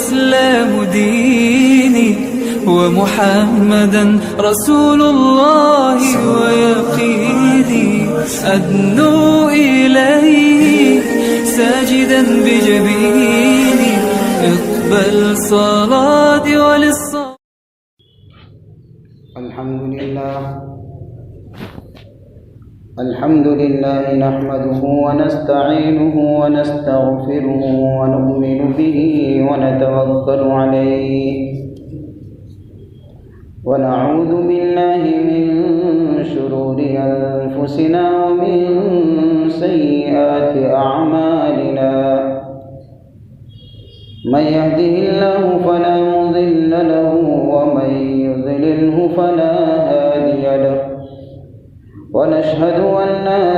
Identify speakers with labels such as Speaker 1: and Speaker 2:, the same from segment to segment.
Speaker 1: والإسلام ديني ومحمدا رسول الله ويقيني أدنو إليه ساجدا بجبيني اقبل صلاتي وللصلاة.
Speaker 2: الحمد لله نحمده ونستعينه ونستغفره ونؤمن به ونتوكل عليه ونعوذ بالله من شرور أنفسنا ومن سيئات أعمالنا من يهده الله فلا مضل له ومن يضلله فلا هادي له ونشهد أن لا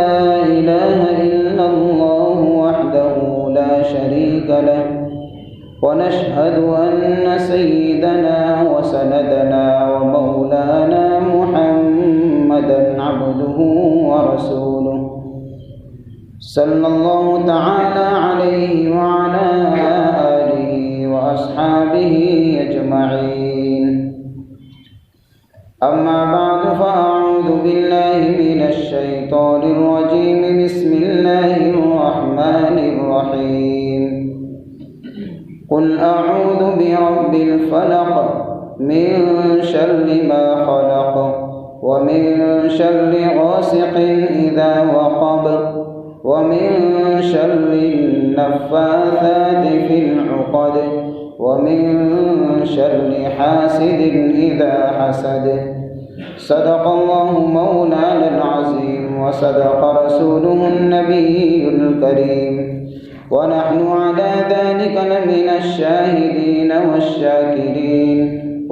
Speaker 2: إله إلا الله وحده لا شريك له ونشهد أن سيدنا وسندنا ومولانا محمدا عبده ورسوله صلى الله تعالى عليه وعلى آله وأصحابه أجمعين. أما بعد فأعوذ بالله من الشيطان الرجيم. بسم الله الرحمن الرحيم. قل أعوذ برب الفلق من شر ما خلق ومن شر غاسق إذا وقب ومن شر النفاثات في العقد ومن شر حاسد إذا حسد. صدق الله مولانا العظيم وصدق رسوله النبي الكريم ونحن على ذلك لمن الشاهدين والشاكرين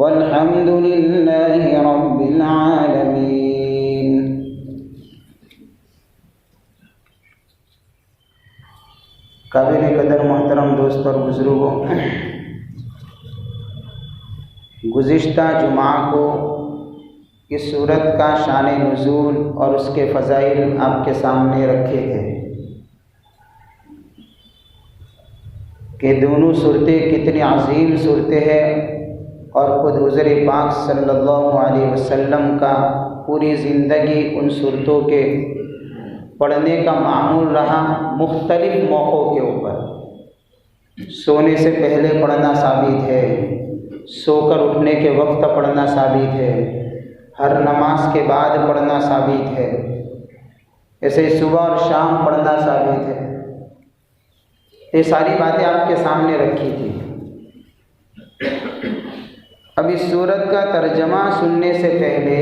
Speaker 2: والحمد لله رب العالمين. قابل قدر محترم دوست اور بزرگوں، گزشتہ جمعہ کو اس سورت کا شان نزول اور اس کے فضائل آپ کے سامنے رکھے تھے کہ دونوں صورتیں کتنی عظیم صورتیں ہیں، اور خود حضور پاک صلی اللہ علیہ وسلم کا پوری زندگی ان صورتوں کے پڑھنے کا معمول رہا. مختلف موقعوں کے اوپر سونے سے پہلے پڑھنا ثابت ہے، سو کر اٹھنے کے وقت پڑھنا ثابت ہے، ہر نماز کے بعد پڑھنا ثابت ہے، ایسے صبح اور شام پڑھنا ثابت ہے. یہ ساری باتیں آپ کے سامنے رکھی تھی. اب اس سورت کا ترجمہ سننے سے پہلے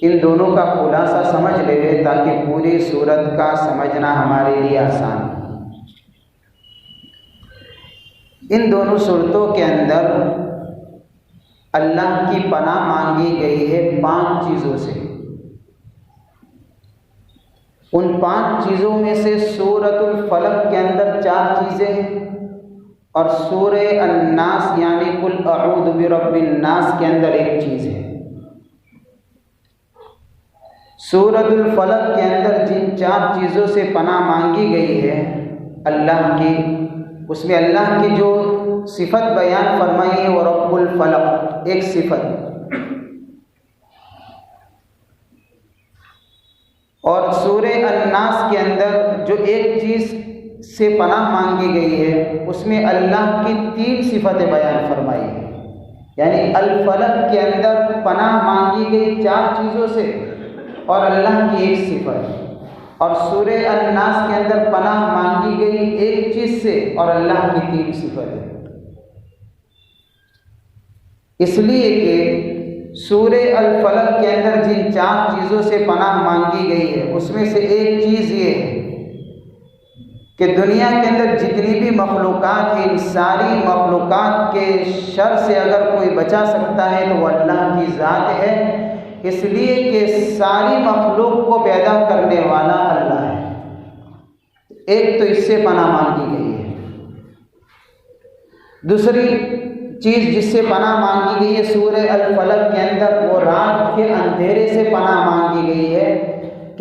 Speaker 2: ان دونوں کا خلاصہ سمجھ لے تاکہ پوری سورت کا سمجھنا ہمارے لیے آسان ہو. ان دونوں صورتوں کے اندر اللہ کی پناہ مانگی گئی ہے 5 چیزوں سے. ان 5 چیزوں میں سے سورۃ الفلق کے اندر 4 چیزیں ہیں اور سورہ الناس یعنی قل اعوذ برب الناس کے اندر 1 چیز ہے. سورۃ الفلق کے اندر جن 4 چیزوں سے پناہ مانگی گئی ہے اللہ کی، اس میں اللہ کی جو صفت بیان فرمائی ہے وہ رب الفلق، ایک صفت. اور سورہ الناس کے اندر جو 1 چیز سے پناہ مانگی گئی ہے اس میں اللہ کی 3 صفتیں بیان فرمائی ہے. یعنی الفلق کے اندر پناہ مانگی گئی 4 چیزوں سے اور اللہ کی 1 صفت، اور سورہ الناس کے اندر پناہ مانگی گئی 1 چیز سے اور اللہ کی 3 صفتیں. اس لیے کہ سورہ الفلق کے اندر جن 4 چیزوں سے پناہ مانگی گئی ہے اس میں سے 1 چیز یہ ہے کہ دنیا کے اندر جتنی بھی مخلوقات ہیں ان ساری مخلوقات کے شر سے اگر کوئی بچا سکتا ہے تو وہ اللہ کی ذات ہے. اس لیے کہ ساری مخلوق کو پیدا کرنے والا اللہ ہے. ایک تو اس سے پناہ مانگی گئی ہے. دوسری چیز جس سے پناہ مانگی گئی ہے سورہ الفلق کے اندر وہ رات کے اندھیرے سے پناہ مانگی گئی ہے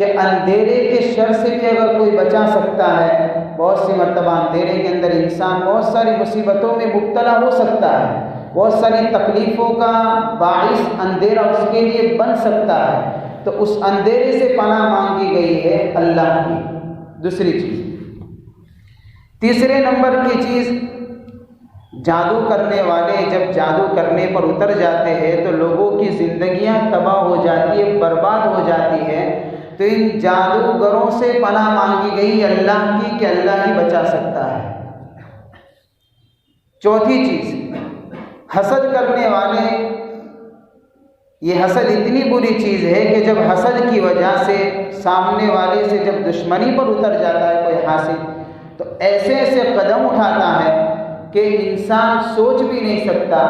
Speaker 2: کہ اندھیرے کے شر سے بھی اگر کوئی بچا سکتا ہے، بہت سی مرتبہ اندھیرے کے اندر انسان بہت ساری مصیبتوں میں مبتلا ہو سکتا ہے، بہت ساری تکلیفوں کا باعث اندھیرا اس کے لیے بن سکتا ہے، تو اس اندھیرے سے پناہ مانگی گئی ہے اللہ کی۔ دوسری چیز، تیسرے نمبر کی چیز، جادو کرنے والے جب جادو کرنے پر اتر جاتے ہیں تو لوگوں کی زندگیاں تباہ ہو جاتی ہے، برباد ہو جاتی ہے، تو ان جادوگروں سے پناہ مانگی گئی اللہ کی کہ اللہ ہی بچا سکتا ہے۔ چوتھی چیز، حسد کرنے والے، یہ حسد اتنی بری چیز ہے کہ جب حسد کی وجہ سے سامنے والے سے جب دشمنی پر اتر جاتا ہے کوئی حاسد، تو ایسے ایسے قدم اٹھاتا ہے کہ انسان سوچ بھی نہیں سکتا۔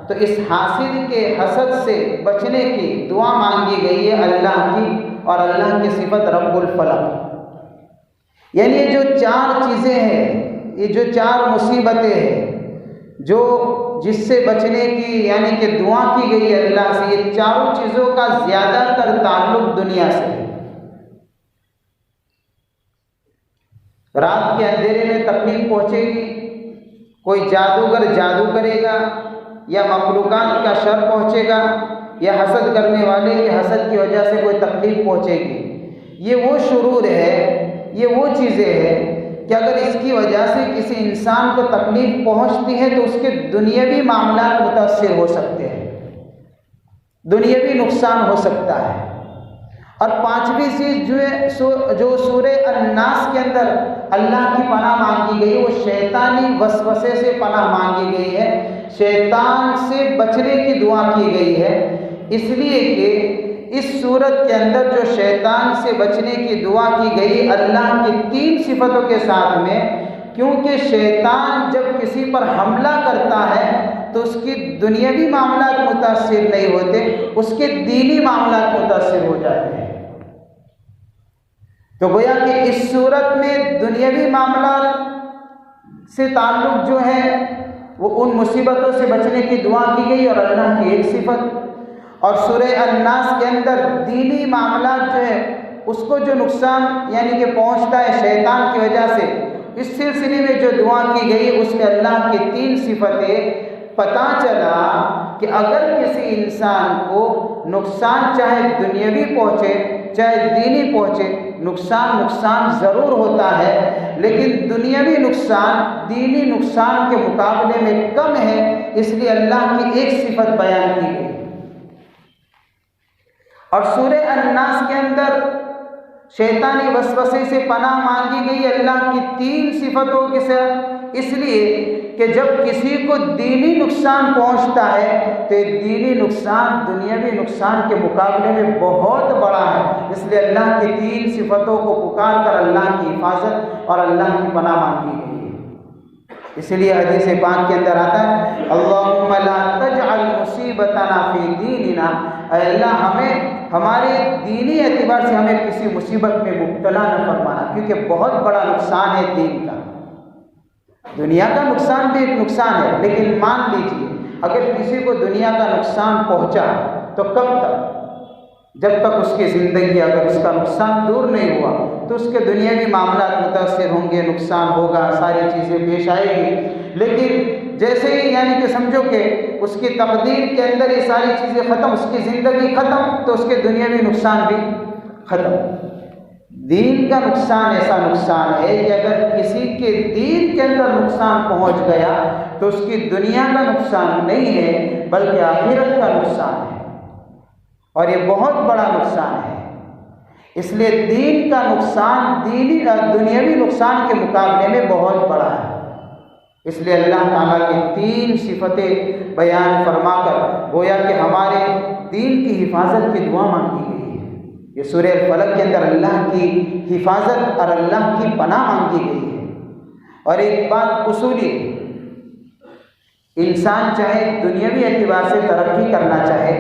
Speaker 2: تو اس حاسد کے حسد سے بچنے کی دعا مانگی گئی ہے اللہ کی، اور اللہ کی صفت رب الفلق، یعنی یہ جو چار چیزیں ہیں، یہ جو چار مصیبتیں ہیں جو جس سے بچنے کی یعنی کہ دعا کی گئی ہے اللہ سے، یہ چاروں چیزوں کا زیادہ تر تعلق دنیا سے ہے۔ رات کے اندھیرے میں تکلیف پہنچے گی، کوئی جادوگر جادو کرے گا، یا مخلوقات کا شر پہنچے گا، یا حسد کرنے والے کے حسد کی وجہ سے کوئی تکلیف پہنچے گی۔ یہ وہ شرور ہے، یہ وہ چیزیں ہیں کہ اگر اس کی وجہ سے کسی انسان کو تکلیف پہنچتی ہے تو اس کے دنیاوی معاملات متاثر ہو سکتے ہیں، دنیاوی نقصان ہو سکتا ہے۔ اور پانچویں چیز جو سورہ الناس کے اندر اللہ کی پناہ مانگی گئی، وہ شیطانی وسوسے سے پناہ مانگی گئی ہے، شیطان سے بچنے کی دعا کی گئی ہے، اس لیے کہ اس صورت کے اندر جو شیطان سے بچنے کی دعا کی گئی اللہ کی تین صفتوں کے ساتھ میں، کیونکہ شیطان جب کسی پر حملہ کرتا ہے تو اس کی دنیاوی معاملات متاثر نہیں ہوتے، اس کے دینی معاملات متاثر ہو جاتے ہیں۔ تو گویا کہ اس صورت میں دنیاوی معاملات سے تعلق جو ہے وہ ان مصیبتوں سے بچنے کی دعا کی گئی اور اللہ کی ایک صفت، اور سورہ الناس کے اندر دینی معاملات جو ہے اس کو جو نقصان یعنی کہ پہنچتا ہے شیطان کی وجہ سے، اس سلسلے میں جو دعا کی گئی اس میں اللہ کی تین صفتیں، پتہ چلا کہ اگر کسی انسان کو نقصان چاہے دنیاوی پہنچے چاہے دینی پہنچے، نقصان ضرور ہوتا ہے، لیکن دنیاوی نقصان دینی نقصان کے مقابلے میں کم ہے، اس لیے اللہ کی ایک صفت بیان کی گئی۔ اور سورہ الناس کے اندر شیطانی وسوسے سے پناہ مانگی گئی اللہ کی تین صفتوں کے ساتھ، اس لیے کہ جب کسی کو دینی نقصان پہنچتا ہے تو دینی نقصان دنیاوی نقصان کے مقابلے میں بہت بڑا ہے، اس لیے اللہ کی تین صفتوں کو پکار کر اللہ کی حفاظت اور اللہ کی پناہ مانگی گئی ہے۔ اسی لیے حدیث پاک کے اندر آتا ہے اللہم لا تجعل مصیبتنا فی دیننا، اے اللہ ہمیں ہمارے دینی اعتبار سے ہمیں کسی مصیبت میں مبتلا نہ فرمانا، کیونکہ بہت بڑا نقصان ہے دین کا۔ دنیا کا نقصان بھی ایک نقصان ہے، لیکن مان لیجیے اگر کسی کو دنیا کا نقصان پہنچا تو کب تک؟ جب تک اس کی زندگی اگر اس کا نقصان دور نہیں ہوا تو اس کے دنیاوی معاملات متاثر ہوں گے، نقصان ہوگا، ساری چیزیں پیش آئے گی، لیکن جیسے ہی یعنی کہ سمجھو کہ اس کی تقدیر کے اندر یہ ساری چیزیں ختم، اس کی زندگی ختم، تو اس کے دنیاوی نقصان بھی ختم۔ دین کا نقصان ایسا نقصان ہے کہ اگر کسی کے دین کے اندر نقصان پہنچ گیا تو اس کی دنیا کا نقصان نہیں ہے بلکہ آخرت کا نقصان ہے، اور یہ بہت بڑا نقصان ہے۔ اس لیے دین کا نقصان دنیاوی نقصان کے مقابلے میں بہت بڑا ہے، اس لیے اللہ تعالیٰ کی تین صفتیں بیان فرما کر گویا کہ ہمارے دین کی حفاظت کی دعا مانگی گئی ہے۔ یہ سورہ الفلق کے اندر اللہ کی حفاظت اور اللہ کی پناہ مانگی گئی ہے۔ اور ایک بات اصولی، انسان چاہے دنیاوی اعتبار سے ترقی کرنا چاہے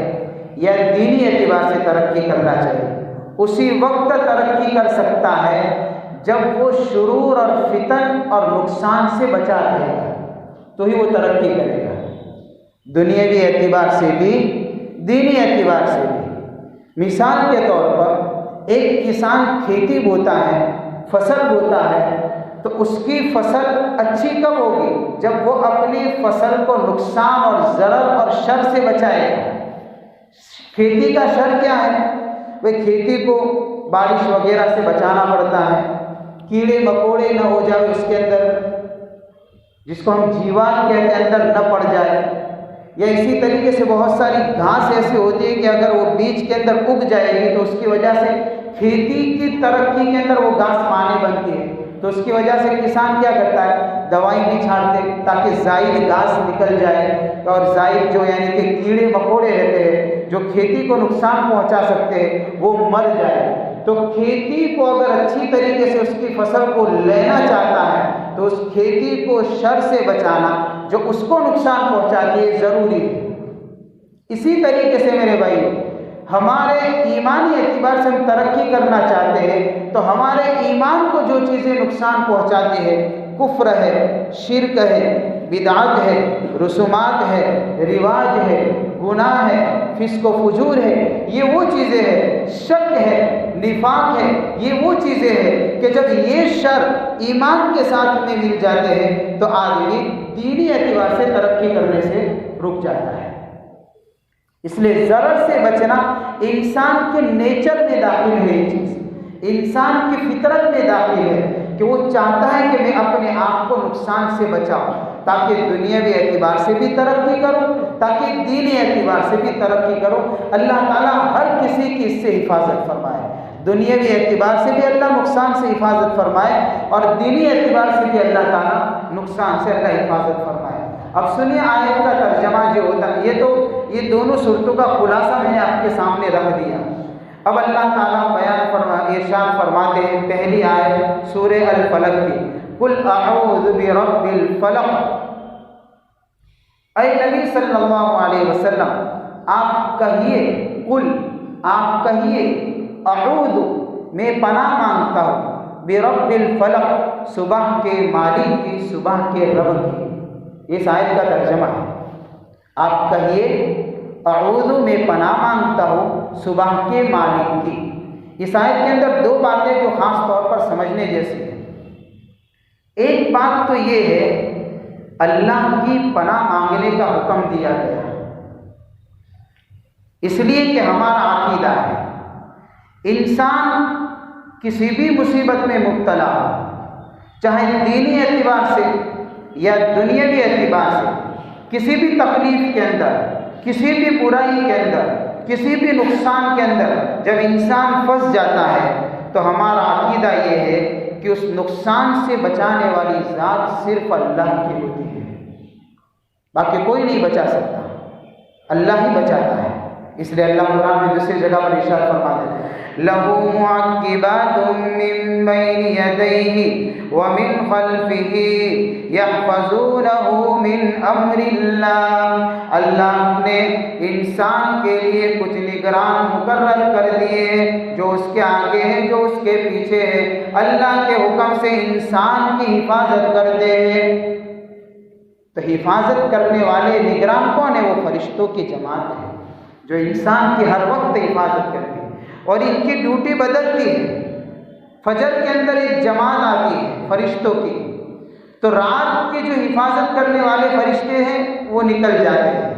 Speaker 2: یا دینی اعتبار سے ترقی کرنا چاہے، اسی وقت ترقی کر سکتا ہے جب وہ شرور اور فتن اور نقصان سے بچا رہے گا تو ہی وہ ترقی کرے گا، دنیاوی اعتبار سے بھی دینی اعتبار سے بھی۔ مثال کے طور پر ایک کسان کھیتی بوتا ہے، فصل بوتا ہے، تو اس کی فصل اچھی کب ہوگی؟ جب وہ اپنی فصل کو نقصان اور ضرر اور شر سے بچائے گا۔ کھیتی کا شر کیا ہے؟ وہ کھیتی کو بارش وغیرہ سے بچانا پڑتا ہے، کیڑے مکوڑے نہ ہو جائے اس کے اندر، جس کو ہم جیوان کہتے ہیں، اندر نہ پڑ جائے، یا اسی طریقے سے بہت ساری گھاس ایسی ہوتی ہے کہ اگر وہ بیج کے اندر اگ جائے گی تو اس کی وجہ سے کھیتی کی ترقی کے اندر وہ گھاس مانے بنتی ہے، تو اس کی وجہ سے کسان کیا کرتا ہے؟ دوائی بھی چھاڑتے تاکہ زائد گھاس نکل جائے، اور زائد جو یعنی کہ کیڑے مکوڑے رہتے ہیں جو کھیتی کو نقصان پہنچا سکتے ہیں وہ مر جائے۔ تو کھیتی کو اگر اچھی طریقے سے اس کی فصل کو لینا چاہتا ہے تو اس کھیتی کو شر سے بچانا جو اس کو نقصان پہنچاتی ہے ضروری ہے۔ اسی طریقے سے میرے بھائی، ہمارے ایمانی اعتبار سے ہم ترقی کرنا چاہتے ہیں تو ہمارے ایمان کو جو چیزیں نقصان پہنچاتی ہے، کفر ہے، شرک ہے، بدعت ہے، رسومات ہے، رواج ہے، گناہ ہے، فسق و فجور ہے، یہ وہ چیزیں ہیں، شک ہے، نفاق ہے، یہ وہ چیزیں ہیں کہ جب یہ شر ایمان کے ساتھ میں مل جاتے ہیں تو آدمی دینی اعتبار سے ترقی کرنے سے رک جاتا ہے۔ اس لیے ضرر سے بچنا انسان کے نیچر میں داخل ہے، یہ چیز انسان کی فطرت میں داخل ہے کہ وہ چاہتا ہے کہ میں اپنے آپ کو نقصان سے بچاؤں تاکہ دنیاوی اعتبار سے بھی ترقی کروں، تاکہ دینی اعتبار سے بھی ترقی کروں۔ اللہ تعالیٰ ہر کسی کی اس سے حفاظت فرمائے، دنیاوی اعتبار سے بھی اللہ نقصان سے حفاظت فرمائے اور دینی اعتبار سے بھی اللہ تعالیٰ نقصان سے اللہ حفاظت فرمائے۔ اب سنیے آیت کا ترجمہ جو ہوتا ہے، یہ دونوں صورتوں کا خلاصہ میں نے آپ کے سامنے رکھ دیا۔ اب اللہ تعالیٰ ارشاد فرماتے ہیں، پہلی آیت سورہ الفلق کی، قل اعوذ برب الفلق۔ اے نبی صلی اللہ علیہ وسلم آپ کہیے، قل آپ کہیے، اعوذ میں پناہ مانگتا ہوں، برب الفلق صبح کے مالک کی، صبح کے رب کی۔ اس آیت کا ترجمہ ہے، آپ کہیے اعوذ میں پناہ مانگتا ہوں صبح کے مالک کی۔ اس آیت کے اندر دو باتیں جو خاص طور پر سمجھنے جیسی ہیں۔ ایک بات تو یہ ہے، اللہ کی پناہ مانگنے کا حکم دیا گیا اس لیے کہ ہمارا عقیدہ ہے انسان کسی بھی مصیبت میں مبتلا ہو، چاہے دینی اعتبار سے یا دنیاوی اعتبار سے، کسی بھی تکلیف کے اندر، کسی بھی برائی کے اندر، کسی بھی نقصان کے اندر جب انسان پھنس جاتا ہے تو ہمارا عقیدہ یہ ہے کہ اس نقصان سے بچانے والی ذات صرف اللہ کی ہوتی ہے، باقی کوئی نہیں بچا سکتا، اللہ ہی بچاتا ہے۔ اس لیے اللہ قرآن میں دوسری جگہ پر ارشاد فرماتے ہیں، لَهُ مُعَقِّبَاتٌ مِّن بَيْنِ يَدَيْهِ وَمِنْ خَلْفِهِ يَحْفَظُونَهُ مِنْ أَمْرِ اللَّهِ۔ اللہ نے انسان کے لیے کچھ نگران مقرر کر دیے جو اس کے آگے ہیں، جو اس کے پیچھے ہے، اللہ کے حکم سے انسان کی حفاظت کرتے ہیں۔ تو حفاظت کرنے والے نگران کون ہیں؟ وہ فرشتوں کی جماعت ہے جو انسان کی ہر وقت حفاظت کرتی ہے اور ان کی ڈیوٹی بدلتی ہے۔ فجر کے اندر ایک جماعت آتی ہے فرشتوں کی، تو رات کی جو حفاظت کرنے والے فرشتے ہیں وہ نکل جاتے ہیں۔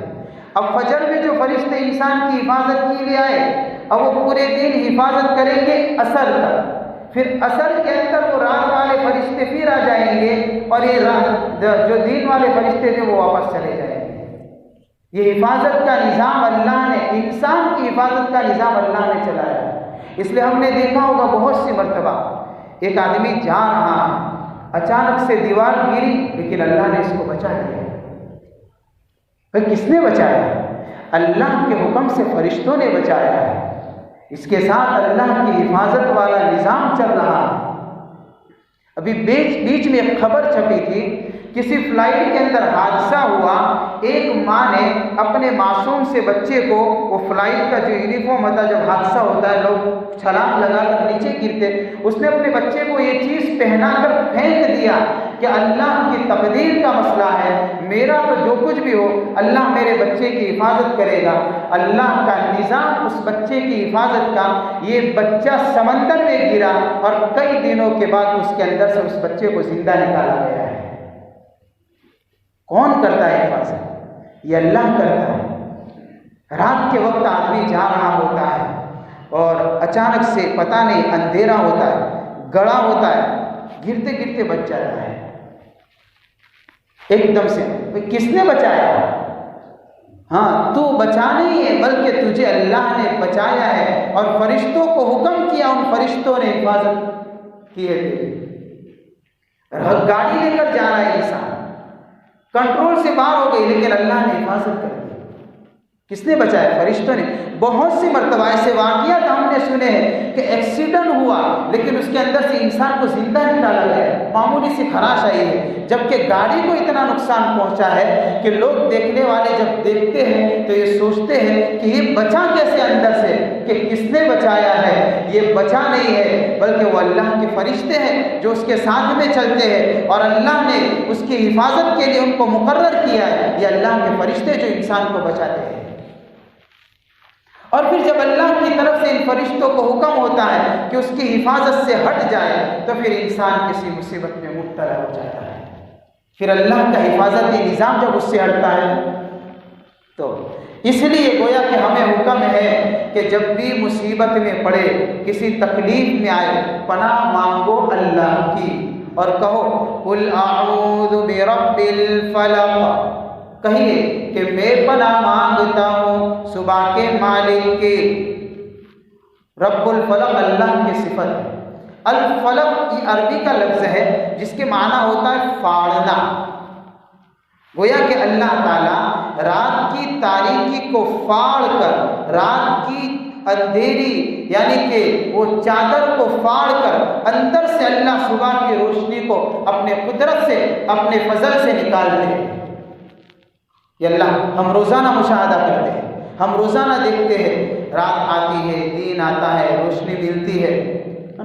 Speaker 2: اب فجر میں جو فرشتے انسان کی حفاظت کے لیے آئے، اب وہ پورے دن حفاظت کریں گے عصر تک، پھر عصر کے اندر وہ رات والے فرشتے پھر آ جائیں گے اور یہ جو دن والے فرشتے تھے وہ واپس چلے جائیں گے۔ یہ حفاظت کا نظام اللہ نے، انسان کی حفاظت کا نظام اللہ نے چلایا ہے۔ اس لیے ہم نے دیکھا ہوگا بہت سی مرتبہ ایک آدمی جا رہا ہے، اچانک سے دیوار گری لیکن اللہ نے اس کو بچا لیا۔ پھر کس نے بچایا؟ اللہ کے حکم سے فرشتوں نے بچایا ہے۔ اس کے ساتھ اللہ کی حفاظت والا نظام چل رہا ہے۔ ابھی بیچ میں ایک خبر چھپی تھی، کسی فلائٹ کے اندر حادثہ ہوا، ایک ماں نے اپنے معصوم سے بچے کو، وہ فلائٹ کا جو یونیفارم ہوتا ہے جب حادثہ ہوتا ہے لوگ چھلانگ لگا کر نیچے گرتے، اس نے اپنے بچے کو یہ چیز پہنا کر پھینک دیا کہ اللہ کی تقدیر کا مسئلہ ہے، میرا تو جو کچھ بھی ہو اللہ میرے بچے کی حفاظت کرے گا، اللہ کا نظام اس بچے کی حفاظت کا، یہ بچہ سمندر میں گرا اور کئی دنوں کے بعد اس کے اندر سے اس بچے کو زندہ نکالا گیا ہے۔ کون کرتا ہے حفاظت؟ یہ اللہ کرتا ہے۔ رات کے وقت آدمی جا رہا ہوتا ہے اور اچانک سے پتہ نہیں اندھیرا ہوتا ہے، گڑھا ہوتا ہے، گرتے گرتے بچ جاتا ہے ایک دم سے۔ کس نے بچایا؟ ہاں، تو بچا نہیں ہے بلکہ تجھے اللہ نے بچایا ہے، اور فرشتوں کو حکم کیا، ان فرشتوں نے حفاظت کی ہے تیری۔ گاڑی لے کر جا رہا ہے انسان، کنٹرول سے باہر ہو گئی لیکن اللہ نے حفاظت کر دی۔ کس نے بچایا؟ فرشتوں نے۔ بہت سی مرتبہ ایسے واقعات ہم نے سنے ہیں کہ ایکسیڈنٹ ہوا لیکن اس کے اندر سے انسان کو زندہ نکالا گیا، معمولی سی خراش آئی ہے، جبکہ گاڑی کو اتنا نقصان پہنچا ہے کہ لوگ دیکھنے والے جب دیکھتے ہیں تو یہ سوچتے ہیں کہ یہ بچا کیسے اندر سے، کہ کس نے بچایا ہے؟ یہ بچا نہیں ہے بلکہ وہ اللہ کے فرشتے ہیں جو اس کے ساتھ میں چلتے ہیں، اور اللہ نے اس کی حفاظت کے لیے ان کو مقرر کیا ہے۔ یہ اللہ کے فرشتے جو انسان کو بچاتے ہیں۔ اور پھر جب اللہ کی طرف سے ان فرشتوں کو حکم ہوتا ہے کہ اس کی حفاظت سے ہٹ جائے تو پھر انسان کسی مصیبت میں مبتلا ہو جاتا ہے۔ پھر اللہ کا حفاظتی نظام جب اس سے ہٹتا ہے تو اس لیے گویا کہ ہمیں حکم ہے کہ جب بھی مصیبت میں پڑے، کسی تکلیف میں آئے، پناہ مانگو اللہ کی اور کہو قل اعوذ برب الفلق، کہیے کہ میں پناہ مانگتا ہوں صبح کے مالک کی۔ رب الفلق اللہ کی صفت ہے۔ الفلق یہ عربی کا لفظ ہے جس کے معنی ہوتا ہے پھاڑنا۔ گویا کہ اللہ تعالیٰ رات کی تاریکی کو پھاڑ کر، رات کی اندھیری یعنی کہ وہ چادر کو پھاڑ کر اندر سے اللہ صبح کی روشنی کو اپنے قدرت سے، اپنے فضل سے نکالتے ہیں۔ یہ اللہ ہم روزانہ مشاہدہ کرتے ہیں، ہم روزانہ دیکھتے ہیں، رات آتی ہے، دین آتا ہے، روشنی ملتی ہے نا،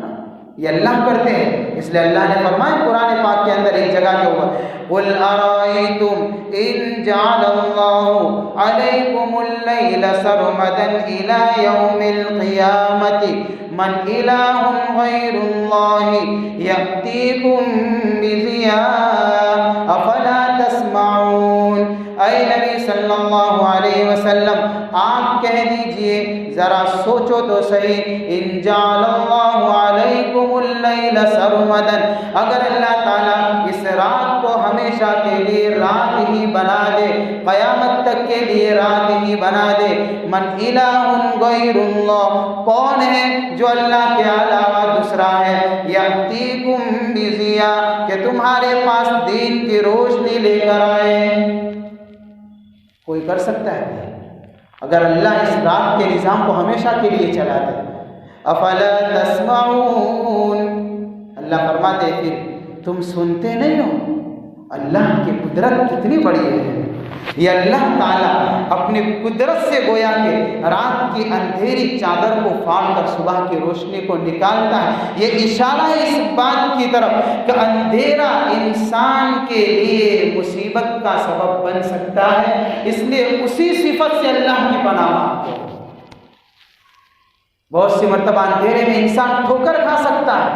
Speaker 2: یہ اللہ کرتے ہیں۔ اس لیے اللہ نے فرمایا قرآن پاک کے اندر ایک جگہ کے اوپر قُلْ أَرَأَيْتُمْ إِنْ جَعَلَ اللَّهُ عَلَيْكُمُ اللَّيْلَ سَرْمَدًا إِلَى يَوْمِ الْقِيَامَةِ مَنْ إِلَٰهٌ غَيْرُ اللَّهِ يَأْتِيكُمْ بِضِيَاءٍ أَفَلَا تَسْمَعُونَ۔ اے نبی صلی اللہ علیہ وسلم آپ کہہ دیجئے، ذرا سوچو تو صحیح، ان جعل اللہ علیکم اللیل سرمدا، اگر اللہ تعالیٰ اس رات کو ہمیشہ کے لیے رات ہی بنا دے، قیامت تک کے لیے رات ہی بنا دے، من الہ غیر اللہ، کون ہے جو اللہ کے علاوہ دوسرا ہے، یأتیکم بضیاء، کہ تمہارے پاس دین کی روشنی لے کر آئے۔ کوئی کر سکتا ہے؟ اگر اللہ اس رات کے نظام کو ہمیشہ کے لیے چلا دے۔ افلا تسمعون، اللہ فرماتے ہیں پھر تم سنتے نہیں ہو؟ اللہ کی قدرت کتنی بڑی ہے۔ یہ اللہ تعالیٰ اپنی قدرت سے گویا کہ رات کی اندھیری چادر کو پھاڑ کر صبح کی روشنی کو نکالتا ہے۔ یہ اشارہ ہے اس بات کی طرف کہ اندھیرا انسان کے لیے مصیبت کا سبب بن سکتا ہے، اس لیے اسی صفت سے اللہ کی پناہ مانگو۔ بہت سی مرتبہ اندھیرے میں انسان ٹھوکر کھا سکتا ہے،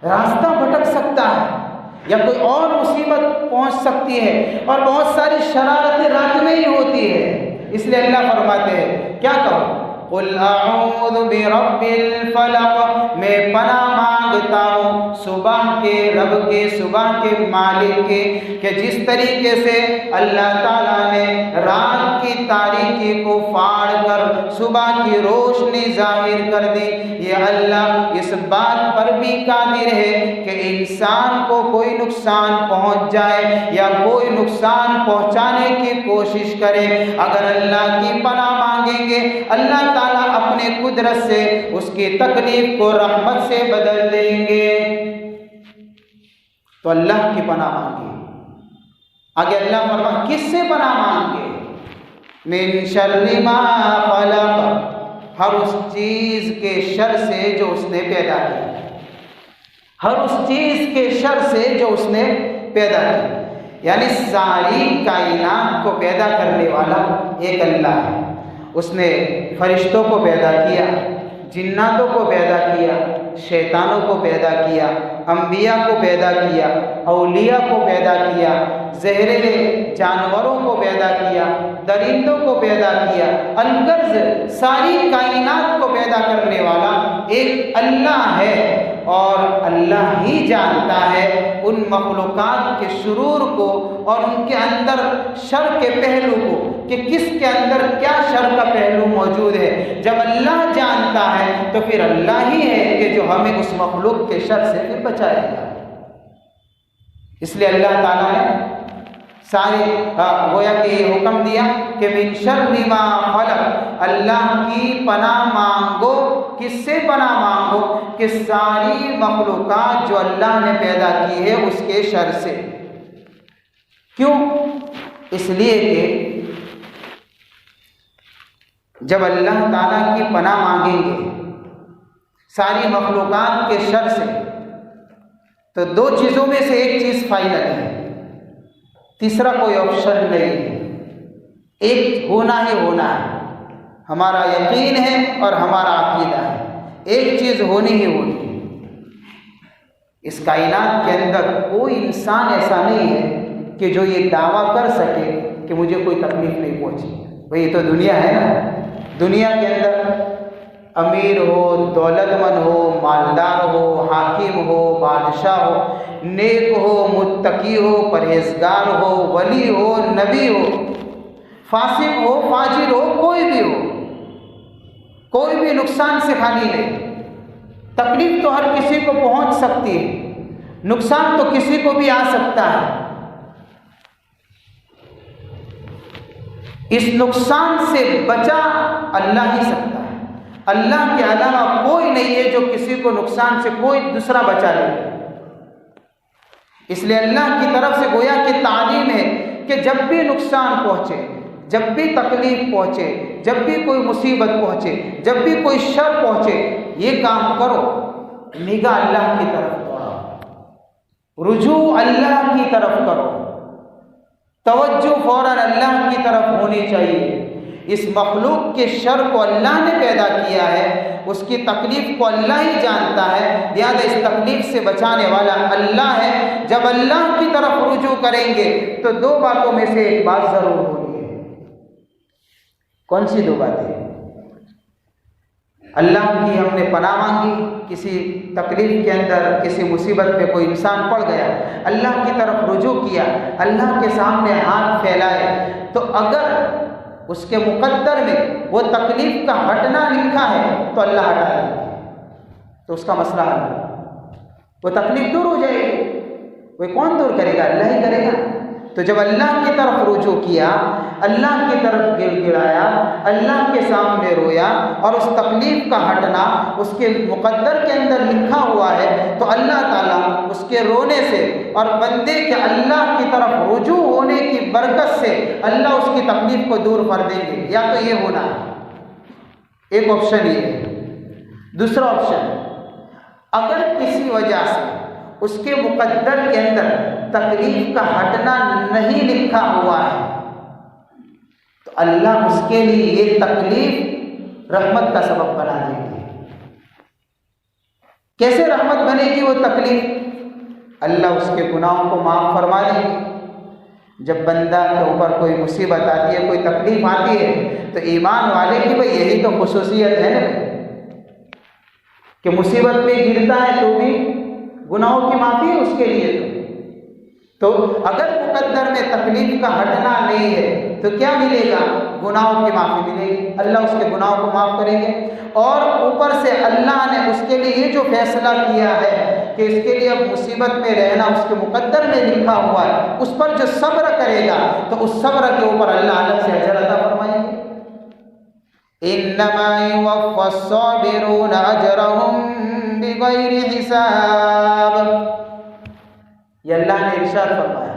Speaker 2: راستہ بھٹک سکتا ہے، یا کوئی اور مصیبت پہنچ سکتی ہے، اور بہت ساری شرارتیں رات میں ہی ہوتی ہے۔ اس لیے اللہ فرماتے ہیں کیا کہو قل اعوذ برب الفلق، میں پناہ مانگتا ہوں صبح کے رب کے، صبح کے مالک کے، کہ جس طریقے سے اللہ تعالیٰ نے رات کی تاریکی کو پھاڑ کر صبح کی روشنی ظاہر کر دی، یہ اللہ اس بات پر بھی قادر ہے کہ انسان کو کوئی نقصان پہنچ جائے یا کوئی نقصان پہنچانے کی کوشش کرے، اگر اللہ کی پناہ مانگیں گے اللہ تعالیٰ اپنے قدرت سے اس کی تکلیف کو رحمت سے بدل دیں گے۔ تو اللہ کی پناہ مانگے۔ آگے اللہ فرماتا کس سے پناہ مانگے؟ من شر ما خلق، ہر اس چیز کے شر سے جو اس نے پیدا کی۔ ہر اس چیز کے شر سے جو اس نے پیدا کی، یعنی ساری کائنات کو پیدا کرنے والا ایک اللہ ہے۔ اس نے فرشتوں کو پیدا کیا، جناتوں کو پیدا کیا، شیطانوں کو پیدا کیا، انبیاء کو پیدا کیا، اولیاء کو پیدا کیا، زہریلے جانوروں کو پیدا کیا، درندوں کو پیدا کیا، الغرض ساری کائنات کو پیدا کرنے والا ایک اللہ ہے، اور اللہ ہی جانتا ہے ان مخلوقات کے شرور کو اور ان کے اندر شر کے پہلو کو، کہ کس کے اندر کیا شر کا پہلو موجود ہے۔ جب اللہ جانتا ہے تو پھر اللہ ہی ہے کہ جو ہمیں اس مخلوق کے شر سے پھر بچائے گا۔ اس لیے اللہ تعالیٰ نے سارے گویا کہ یہ حکم دیا کہ من شر ما خلق، اللہ کی پناہ مانگو۔ کس سے پناہ مانگو؟ کہ ساری مخلوقات جو اللہ نے پیدا کی ہے اس کے شر سے۔ کیوں؟ اس لیے کہ جب اللہ تعالیٰ کی پناہ مانگیں گے ساری مخلوقات کے شر سے تو دو چیزوں میں سے ایک چیز فائنل ہے، تیسرا کوئی آپشن نہیں ہے، ایک ہونا ہی ہونا ہے۔ ہمارا یقین ہے اور ہمارا عقیدہ ہے، ایک چیز ہونی ہی ہونی ہے۔ اس کائنات کے اندر کوئی انسان ایسا نہیں ہے کہ جو یہ دعویٰ کر سکے کہ مجھے کوئی تکلیف نہیں پہنچی۔ بھئی یہ تو دنیا ہے نا، دنیا کے اندر امیر ہو، دولت مند ہو، مالدار ہو، حاکم ہو، بادشاہ ہو، نیک ہو، متقی ہو، پرہیزگار ہو، ولی ہو، نبی ہو، فاسق ہو، فاجر ہو، کوئی بھی ہو، کوئی بھی نقصان سے خالی نہیں۔ تکلیف تو ہر کسی کو پہنچ سکتی ہے، نقصان تو کسی کو بھی آ سکتا ہے۔ اس نقصان سے بچا اللہ ہی سکتا ہے، اللہ کے علاوہ کوئی نہیں ہے جو کسی کو نقصان سے کوئی دوسرا بچا لے۔ اس لیے اللہ کی طرف سے گویا کہ تعلیم ہے کہ جب بھی نقصان پہنچے، جب بھی تکلیف پہنچے، جب بھی کوئی مصیبت پہنچے، جب بھی کوئی شر پہنچے، یہ کام کرو، نگاہ اللہ کی طرف کرو، رجوع اللہ کی طرف کرو، توجہ فوراً اللہ کی طرف ہونی چاہیے۔ اس مخلوق کے شر کو اللہ نے پیدا کیا ہے، اس کی تکلیف کو اللہ ہی جانتا ہے، لہذا اس تکلیف سے بچانے والا اللہ ہے۔ جب اللہ کی طرف رجوع کریں گے تو دو باتوں میں سے ایک بات ضرور ہونی ہے۔ کون سی دو باتیں؟ اللہ کی ہم نے پناہ مانگی، کسی تکلیف کے اندر، کسی مصیبت پہ کوئی انسان پڑ گیا، اللہ کی طرف رجوع کیا، اللہ کے سامنے ہاتھ پھیلائے، تو اگر اس کے مقدر میں وہ تکلیف کا ہٹنا لکھا ہے تو اللہ ہٹا دے گا، تو اس کا مسئلہ حل ہے، وہ تکلیف دور ہو جائے گی۔ وہ کون دور کرے گا؟ اللہ ہی کرے گا۔ تو جب اللہ کی طرف رجوع کیا، اللہ کی طرف گر گڑایا، اللہ کے سامنے رویا، اور اس تکلیف کا ہٹنا اس کے مقدر کے اندر لکھا ہوا ہے، تو اللہ تعالیٰ اس کے رونے سے اور بندے کے اللہ کی طرف رجوع ہونے کی برکت سے اللہ اس کی تکلیف کو دور کر دیں گے۔ یا تو یہ ہونا ہے، ایک آپشن یہ ہے۔ دوسرا آپشن، اگر کسی وجہ سے اس کے مقدر کے اندر تکلیف کا ہٹنا نہیں لکھا ہوا ہے تو اللہ اس کے لیے یہ تکلیف رحمت کا سبب بنا دے گی۔ کیسے رحمت بنے گی وہ تکلیف؟ اللہ اس کے گناہوں کو معاف فرما دے گی۔ جب بندہ کے اوپر کوئی مصیبت آتی ہے، کوئی تکلیف آتی ہے، تو ایمان والے کی بھئی یہی تو خصوصیت ہے نا کہ مصیبت میں گرتا ہے تو بھی گناہوں کی معافی ہے اس کے لیے۔ تو اگر مقدر میں تکلیف کا ہٹنا نہیں ہے تو کیا ملے گا؟ گناہوں کی معافی ملے گی، اللہ اس کے گناہوں کو معاف کریں گے، اور اوپر سے اللہ نے اس کے لیے یہ جو فیصلہ کیا ہے کہ اس کے لیے اب مصیبت میں رہنا اس کے مقدر میں لکھا ہوا ہے، اس پر جو صبر کرے گا تو اس صبر کے اوپر اللہ الگ سے اجر عطا فرمائیں گے۔ انما يوفى الصابرون اجرهم بغیر حساب، یہ اللہ نے ارشاد فرمایا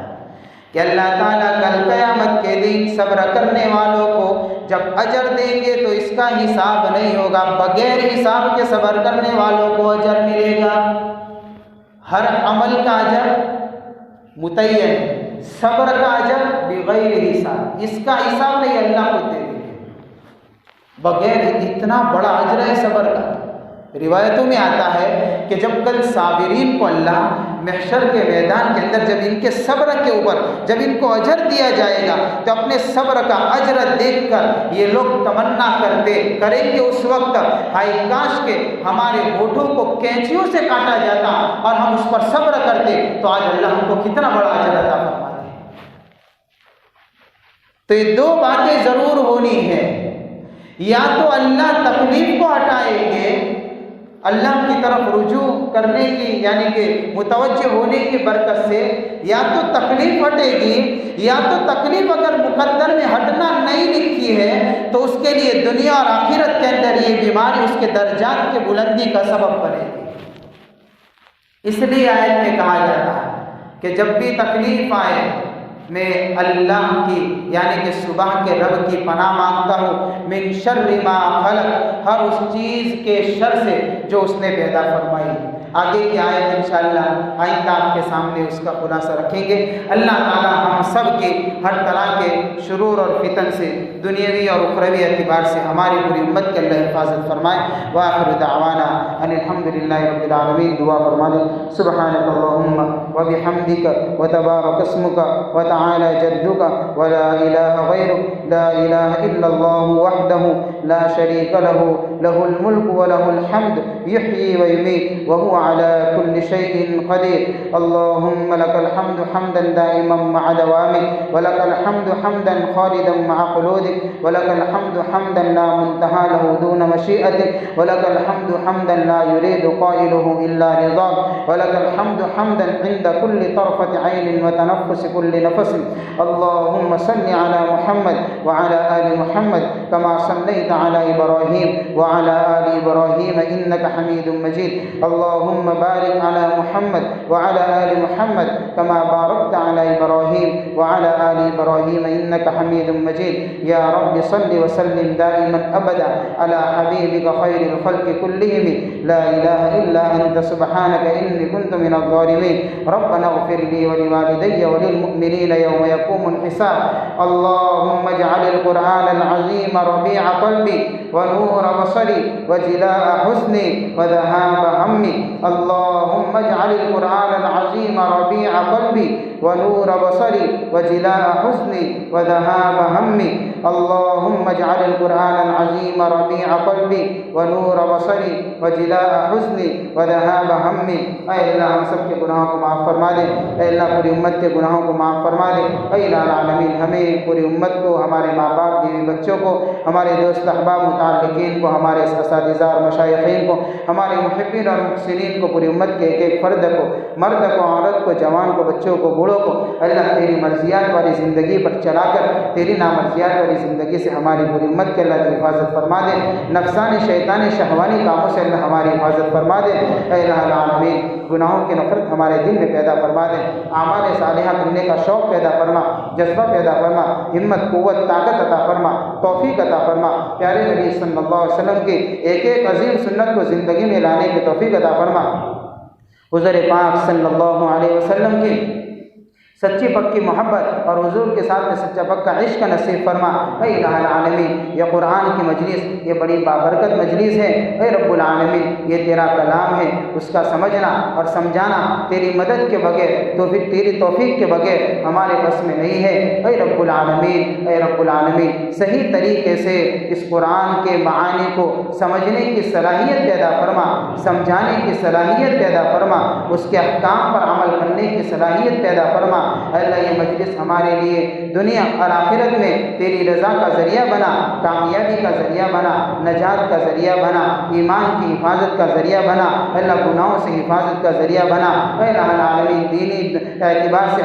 Speaker 2: کہ اللہ تعالیٰ کل قیامت کے دن صبر کرنے والوں کو جب اجر دیں گے تو اس کا حساب نہیں ہوگا، بغیر حساب کے صبر کرنے والوں کو اجر ملے گا۔ ہر عمل کا اجر متعین، صبر کا اجر بغیر حساب، اس کا حساب نہیں، اللہ خود دے دیں گے بغیر، اتنا بڑا اجر ہے صبر کا۔ روایتوں میں آتا ہے کہ جب کل صابرین کو اللہ محشر کے میدان کے اندر جب ان کے صبر کے اوپر جب ان کو اجر دیا جائے گا تو اپنے صبر کا اجر دیکھ کر یہ لوگ تمنا کریں گے اس وقت، ہائے کاش کے ہمارے ہونٹوں کو کینچیوں سے کاٹا جاتا اور ہم اس پر صبر کرتے تو آج اللہ ہم کو کتنا بڑا اجر عطا فرماتے۔ تو یہ دو باتیں ضرور ہونی ہے، یا تو اللہ تکلیف کو ہٹائیں گے، اللہ کی طرف رجوع کرنے کی یعنی کہ متوجہ ہونے کی برکت سے، یا تو تکلیف ہٹے گی، یا تو تکلیف اگر مقدر میں ہٹنا نہیں لکھی ہے تو اس کے لیے دنیا اور آخرت کے اندر یہ بیماری اس کے درجات کی بلندی کا سبب بنے گی۔ اس لیے آیت میں کہا جاتا ہے کہ جب بھی تکلیف آئے میں اللہ کی یعنی کہ صبح کے رب کی پناہ مانگتا ہوں، من شر ما خلق، ہر اس چیز کے شر سے جو اس نے پیدا فرمائی۔ آگے کی آیت انشاءاللہ آئندہ آپ کے سامنے اس کا خلاصہ رکھیں گے۔ اللہ تعالی ہم سب کے ہر طرح کے شرور اور فتن سے دنیاوی اور اخروی اعتبار سے ہماری پوری امت کے اللہ حفاظت فرمائے۔ وآخر دعوانا ان الحمدللہ رب العالمین۔ دعا فرما لیں، سبحانک اللہم وبحمدک وتبارک اسمک وتعالی جدک ولا الہ غیرک، لا الہ الا اللہ وحدہ لا شریک لہ، لہ الملک ولہ الحمد یحیی ویمیت وهو على كل شيء قدير۔ اللهم لك الحمد حمدا دائما مع دوامك، ولك الحمد حمدا خالدا مع خلودك، ولك الحمد حمدا لا منتهى له دون مشيئتك، ولك الحمد حمدا لا يريد قائله إلا رضاك، ولك الحمد حمدا عند كل طرفة عين وتنفس كل نفس۔ اللهم صل على محمد وعلى آل محمد كما صليت على إبراهيم وعلى آل إبراهيم إنك حميد مجيد۔ اللهم بارك على محمد وعلى آل محمد كما باركت على إبراهيم وعلى آل إبراهيم إنك حميد مجيد۔ يا رب صل وسلم دائما أبدا على حبيبك خير الخلق كلهم، لا إله إلا أنت سبحانك إني كنت من الظالمين۔ ربنا اغفر لي ولوالدي وللمؤمنين يوم يقوم الحساب۔ اللهم اجعل القرآن العظيم ربيع قلبي ونور بصري وجلاء حزني وذهاب همي۔ اللهم اجعل القرآن العظيم ربيع قلبي ونور بصري وجلاء حزني وذهاب همي۔ اللهم اجعل القرآن العظيم ربيع قلبي ونور بصري وجلاء حزني وذهاب همي۔ اے اللہ ہم سب کے گناہوں کو معاف فرما دے، اے اللہ پوری امت کے گناہوں کو معاف فرما دے۔ اے الہ العالمین ہمیں پوری امت کو، ہمارے ماں باپ بیوی بچوں کو، ہمارے دوست احباب متعلقین کو، ہمارے اساتذہ اور مشائخین کو، ہمارے محبین اور محسنین کو، پوری امت کے ایک ایک فرد کو، مرد کو، عورت کو، جوان کو، بچوں کو، بوڑھوں کو اللہ تیری مرضیات والی زندگی پر چلا کر تیری نامرضیات والی زندگی سے ہماری پوری امت کے اللہ کی حفاظت فرما دے۔ نفسانی شیطانی شہوانی کاموں سے اللہ ہماری حفاظت فرما دے۔ اے الہ العالمین گناہوں کی نفرت ہمارے دل میں پیدا فرما دے، اعمال صالحہ کرنے کا شوق پیدا فرما، جذبہ پیدا فرما، ہمت قوت طاقت عطا فرما، توفیق عطا فرما۔ پیارے نبی صلی اللہ علیہ وسلم کی ایک ایک عظیم سنت کو زندگی میں لانے کی توفیق عطا فرما۔ حضور پاک صلی اللہ علیہ وسلم کی سچی پکی محبت اور حضور کے ساتھ میں سچا پکا عشق نصیب فرما۔ اے الہ العالمین یہ قرآن کی مجلس یہ بڑی بابرکت مجلس ہے، اے رب العالمین یہ تیرا کلام ہے، اس کا سمجھنا اور سمجھانا تیری مدد کے بغیر تو پھر تیری توفیق کے بغیر ہمارے بس میں نہیں ہے۔ اے رب العالمین اے رب العالمین صحیح طریقے سے اس قرآن کے معانی کو سمجھنے کی صلاحیت پیدا فرما، سمجھانے کی صلاحیت پیدا فرما، اس کے احکام پر عمل کرنے کی صلاحیت پیدا فرما۔ اللہ یہ مجلس ہمارے لیے دنیا اور آخرت میں تیری رضا کا ذریعہ بنا، کامیابی کا ذریعہ بنا، نجات کا ذریعہ بنا، ایمان کی حفاظت کا ذریعہ بنا، اللہ گناہوں سے حفاظت کا ذریعہ بنا۔ اے الہ العالمین اعتبار سے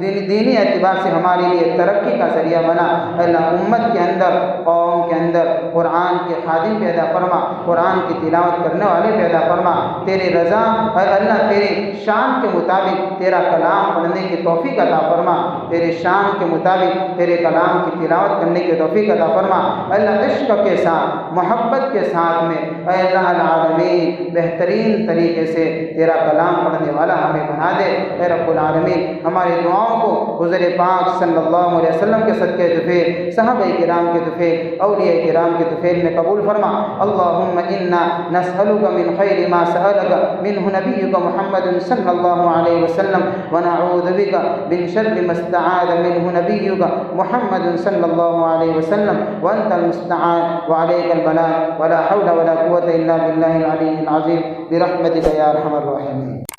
Speaker 2: دینی اعتبار سے ہمارے لیے ترقی کا ذریعہ بنا۔ اللہ امت کے اندر، قوم کے اندر قرآن کے خادم پیدا فرما، قرآن کی تلاوت کرنے والے پیدا فرما، تیرے رضا اور اللہ تیرے شان کے مطابق تیرا کلام پڑھنے کی توفیق عطا فرما، تیرے شان کے مطابق تیرے کلام کی تلاوت کرنے کی توفیق عطا فرما۔ اللہ عشق کے ساتھ، محبت کے ساتھ میں اے اللہ العالمین بہترین طریقے سے تیرا کلام پڑھنے والا ہمیں بنا دے۔ اے رب العالمین ہماری دعاؤں کو حضور پاک صلی اللہ علیہ وسلم کے صدقے طفیل، صحابہ کرام کے طفیل، اولیاء کرام کے طفیل میں قبول فرما۔ اللہم انا نسألک من خیر ما سألک منہ نبیک محمد صلی اللہ علیہ وسلم ونعوذ بک من شر ما استعاذ منہ نبیک محمد صلی اللہ علیہ وسلم وانت المستعان وعلیک البلاغ ولا حول ولا قوة الا باللہ العلی العظیم برحمتک یا ارحم الراحمین۔